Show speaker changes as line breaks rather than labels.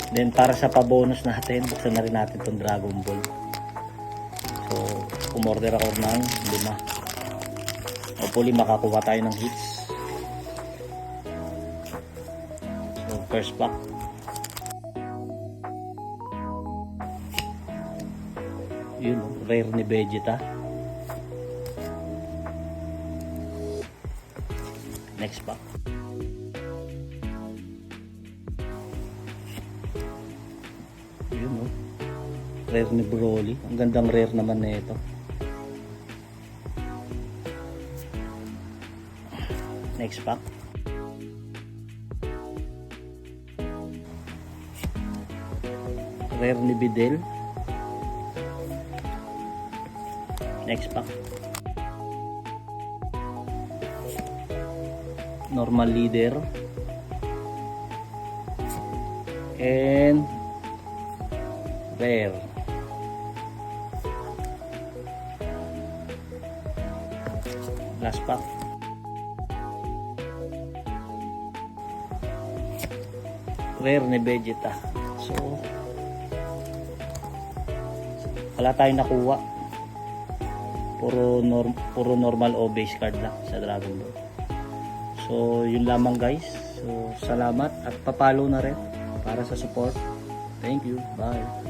Then para sa pa-bonus natin, buksan na rin natin itong Dragon Ball. So, umorder ako ng 5. Hopefully makakuha tayo ng hits. So, first pack. Yun, rare ni Vegeta. Next pack. Yun, oh. Rare ni Broly. Ang gandang rare naman na ito. Next pack. Rare ni Videl. Next pack. Normal leader. And rare. Last pack. Rare ni Vegeta. So wala tayong nakuha. Puro normal o base card lang sa Dragon Ball. So yun lamang guys. So salamat at papalo na rin para sa support. Thank you. Bye.